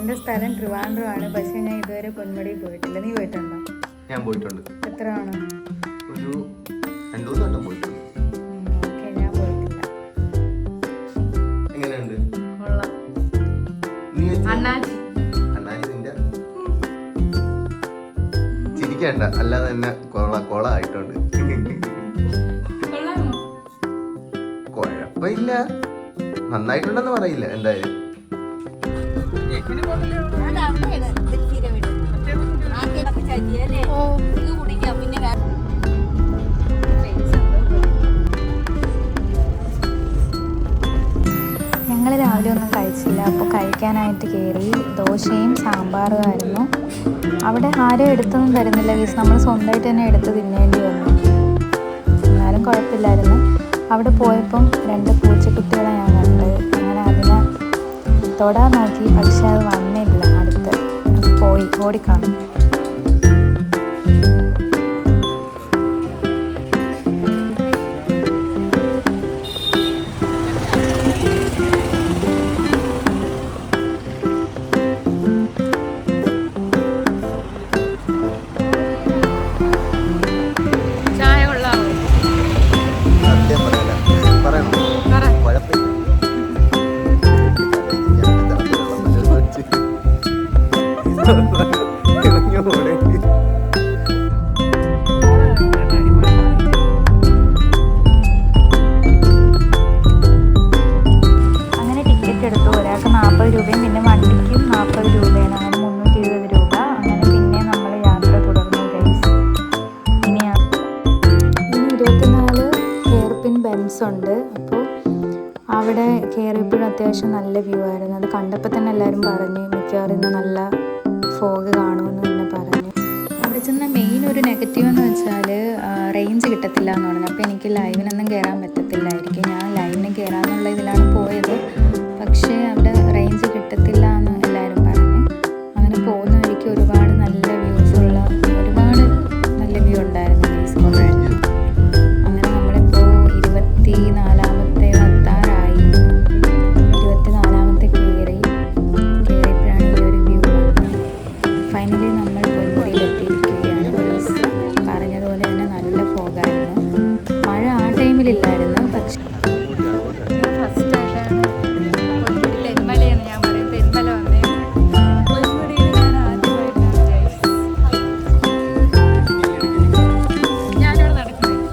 എൻ്റെ സ്ഥലം ട്രിവാൻഡ്രമാണ്. പക്ഷെ ഞാൻ ഇതുവരെ പൊന്മുടി പോയിട്ടില്ല. നീ പോയിട്ടുണ്ടോ? ഞാൻ പോയിട്ടുണ്ട്. എത്ര തവണ? ഒരു 2-3 വട്ടം പോയിട്ടുണ്ട്. ഓക്കെ, ഞാൻ പോയിട്ടില്ല. എങ്ങനെയുണ്ട്? കൊള്ളാം. നീ അണ്ണാച്ചി നിന്റെ ചിരിക്കണ്ട, അല്ലാതെ തന്നെ കൊള ആയിട്ടുണ്ട്. കുഴപ്പമില്ല, നന്നായിട്ടുണ്ടെന്ന് പറയില്ല എന്തായാലും. ഞങ്ങൾ രാവിലെ ഒന്നും കഴിച്ചില്ല. അപ്പോൾ കഴിക്കാനായിട്ട് കയറി. ദോശയും സാമ്പാറും ആയിരുന്നു. അവിടെ ആരും എടുത്തൊന്നും തരുന്നില്ല ഗീസ്. നമ്മൾ സ്വന്തമായിട്ട് തന്നെ എടുത്ത് തിന്നേണ്ടി വന്നു. എന്നാലും കുഴപ്പമില്ലായിരുന്നു. അവിടെ പോയപ്പം 2 പൂച്ചക്കുട്ടികളെ ഞാൻ കണ്ട്. അങ്ങനെ അതിനെ തൊടാൻ നോക്കി, പക്ഷെ അത് വന്നില്ല. അടുത്ത് പോയി ഓടിക്കാണും. അങ്ങനെ ടിക്കറ്റ് എടുത്തു. ഒരാൾക്ക് 40 രൂപയും പിന്നെ വണ്ടിക്കും 40 രൂപയാണ്. അങ്ങനെ 320 രൂപ. അങ്ങനെ പിന്നെ നമ്മൾ യാത്ര തുടർന്നു ഗൈസ്. ഇനി 24 ഹെയർപിൻ ബെൻസ് ഉണ്ട്. അപ്പോൾ അവിടെ കയറിയപ്പോഴും അത്യാവശ്യം നല്ല വ്യൂ ആയിരുന്നു. അത് കണ്ടപ്പോൾ തന്നെ എല്ലാവരും പറഞ്ഞു മിക്കവാറും ഇന്ന് നല്ല ഫോഗ് കാണുമെന്ന് തന്നെ പറഞ്ഞു. അവിടെ ചെന്ന മെയിൻ ഒരു നെഗറ്റീവ് എന്ന് വെച്ചാൽ റേഞ്ച് കിട്ടത്തില്ല എന്ന് പറഞ്ഞു. അപ്പോൾ എനിക്ക് ലൈവിനൊന്നും കയറാൻ പറ്റത്തില്ലായിരിക്കും. ഞാൻ ലൈവിന് കയറാമെന്നുള്ള ഇതിലാണ് പോയത്. പക്ഷേ അവിടെ റേഞ്ച് കിട്ടത്തില്ല എന്ന് എല്ലാവരും പറഞ്ഞു. അങ്ങനെ പോകുന്ന വഴിക്ക് ഒരുപാട് നല്ല വ്യൂസുള്ള ഒരുപാട് നല്ല വ്യൂ ഉണ്ടായിരുന്നു. അങ്ങനെ നമ്മളിപ്പോൾ 24-ാമത്തെ എത്താറായി. 24-ാമത്തെ കയറിയപ്പോഴാണ് ഈ ഒരു വ്യൂ വന്നത്. ഫൈനലി നമ്മൾ പൊന്മുടിയിലെത്തിയിരിക്കുകയാണ്. പറഞ്ഞതുപോലെ തന്നെ നല്ല ഫോഗായിരുന്നു. മഴ ആ ടൈമിലില്ലായിരുന്നു. പക്ഷേ ഫസ്റ്റായിട്ടാണ് പൊന്മുടി തെന്മലയെന്ന് ഞാൻ പറയും. തെന്മല വന്നേ പൊന്മുടിയിൽ ഞാൻ ആദ്യമായിട്ടാണ് ഞാനിവിടെ നടക്കുന്നത്.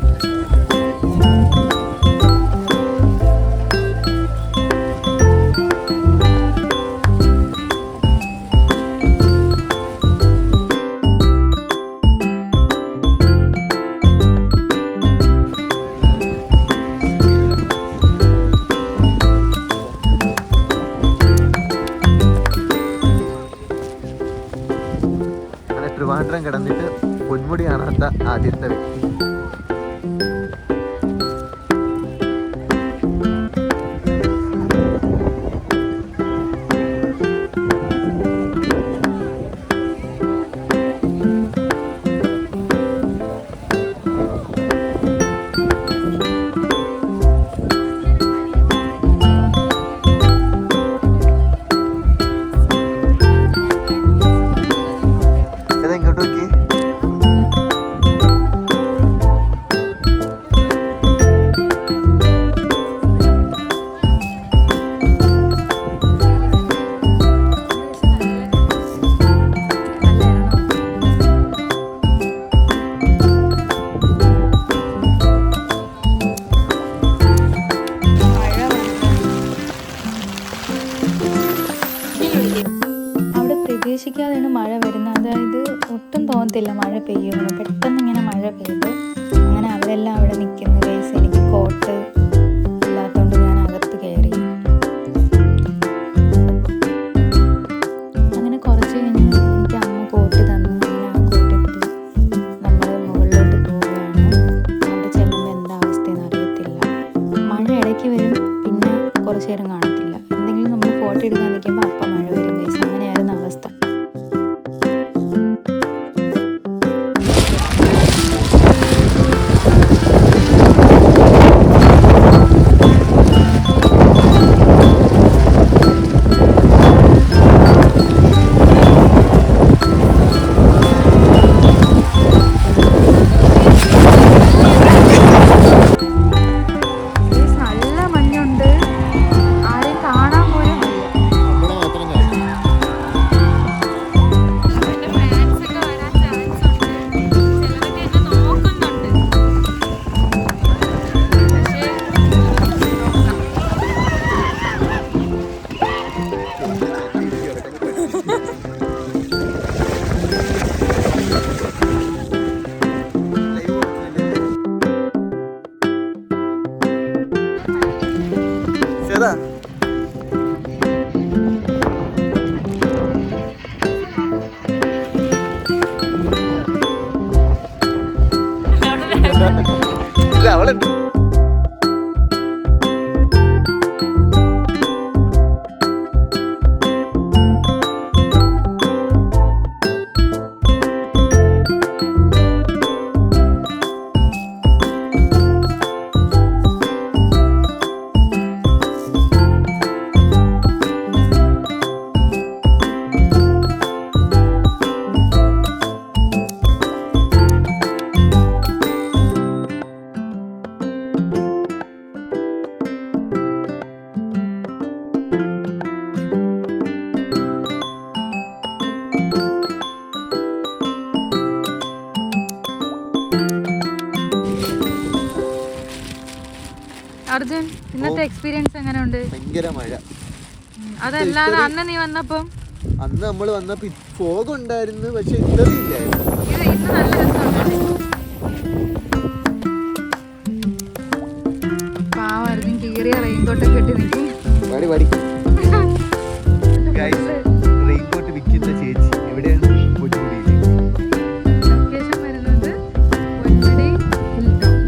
അങ്ങനെ ട്രിവാൻഡ്രം കിടന്നിട്ട് പൊന്മുടി കാണാത്ത ആദ്യത്തെ വ്യക്തി. ഇങ്ങോട്ട് നോക്കി. അവിടെ പ്രതീക്ഷിക്കാതെയാണ് മഴ വരുന്നത്. അതായത് ഒട്ടും തോന്നത്തില്ല മഴ പെയ്യുന്നു. പെട്ടെന്ന് ഇങ്ങനെ മഴ പെയ്തു. അങ്ങനെ അവരെല്ലാം അവിടെ നിൽക്കുന്നു ഗൈസ്. എനിക്ക് കോട്ട് ഇല്ലാത്തതുകൊണ്ട് ഞാൻ അകത്ത് കയറി. അങ്ങനെ കുറച്ച് കഴിഞ്ഞ് എനിക്ക് അമ്മ കോട്ട് തന്നു. അങ്ങനെ ആ കോട്ടിട്ട് നമ്മൾ മുകളിലോട്ട് പോവുകയാണ്. അവിടെ ചെല്ലുമ്പോൾ എന്താ അവസ്ഥയെന്ന് അറിയത്തില്ല. മഴ ഇടയ്ക്ക് വരും, പിന്നെ കുറച്ച് നേരം കാണത്തില്ല. എന്തെങ്കിലും നമ്മൾ ഫോട്ടോ എടുക്കാൻ നിൽക്കുമ്പോൾ അപ്പം മഴ വരും ഗൈസ്. അങ്ങനെയായിരുന്നു അവസ്ഥ. അവിടുത്തെ എക്സ്പീരിയൻസ് എങ്ങനെയുണ്ട്? ഭയങ്കര മഴ. അതല്ലാതെ അന്ന് നീ വന്നപ്പം അന്ന് നമ്മൾ വന്നപ്പോ ഫോഗ് ഉണ്ടായിരുന്നു, പക്ഷെ ഇത്രയും ഇല്ലായിരുന്നു. ഇന്ന് നല്ല രസമാണ്. പാവായിരുന്നു, കീറിയ റെയിൻകോട്ടൊക്കെ ഇട്ട് നിൽക്കും. റെയിൻകോട്ട് വിൽക്കുന്ന ചേച്ചി എവിടെയാണ്? പൊന്മുടിയിൽ. ലൊക്കേഷൻ വരുന്നത് പൊന്മുടി ഹിൽ ടോപ്പ്.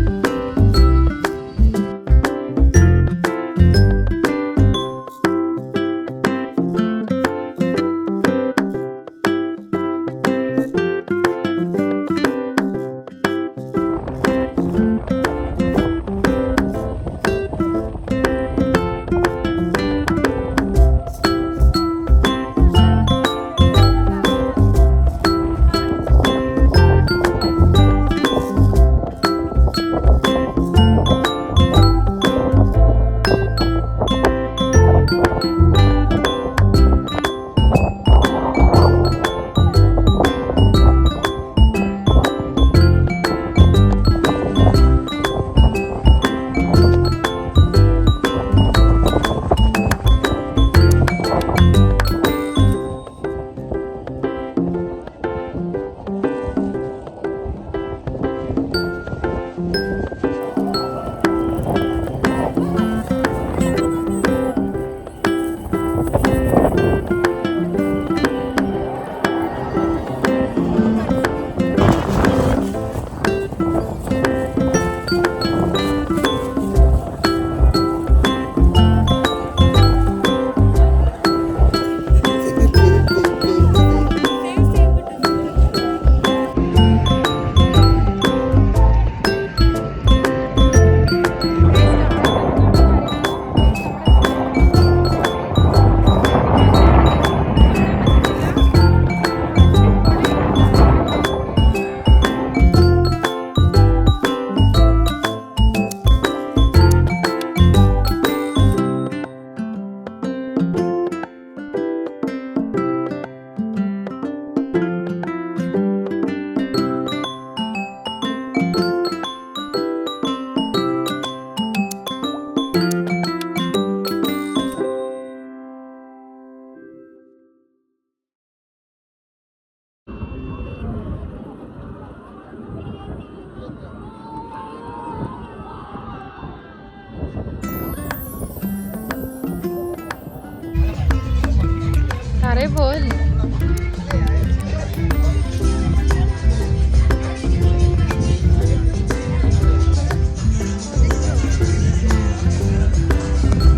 സാറേ പോയി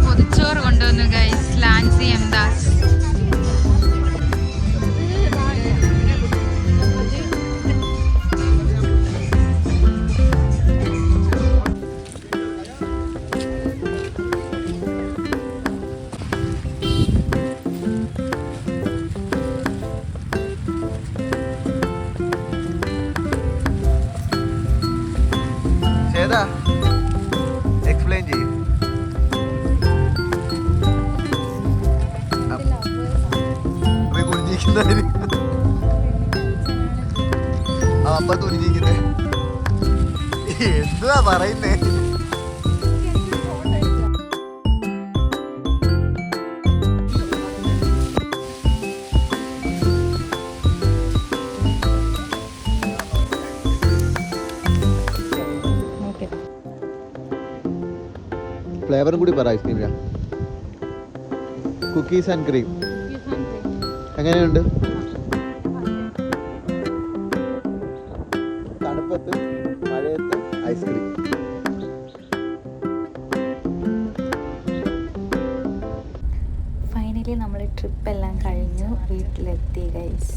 പൊതിച്ചോറ് കൊണ്ടുവന്നു ഗൈസ്. ലാൻസി എംദാസ്. എക്സ്പ്ലെയിൻ ചെയ്യും. അപ്പ തുനിഞ്ഞിരിക്കുന്നേ എന്തുവാ പറയുന്നേ? ഫ്ലേവറും കൂടി പറ. ഐസ്ക്രീമില്ല കുക്കീസ് ആൻഡ് ക്രീം എങ്ങനെയുണ്ട്? തണുപ്പത്ത് മഴയത്ത് ഐസ്ക്രീം. ഫൈനലി നമ്മൾ ട്രിപ്പ് എല്ലാം കഴിഞ്ഞു വീട്ടിലെത്തി ഗൈസ്.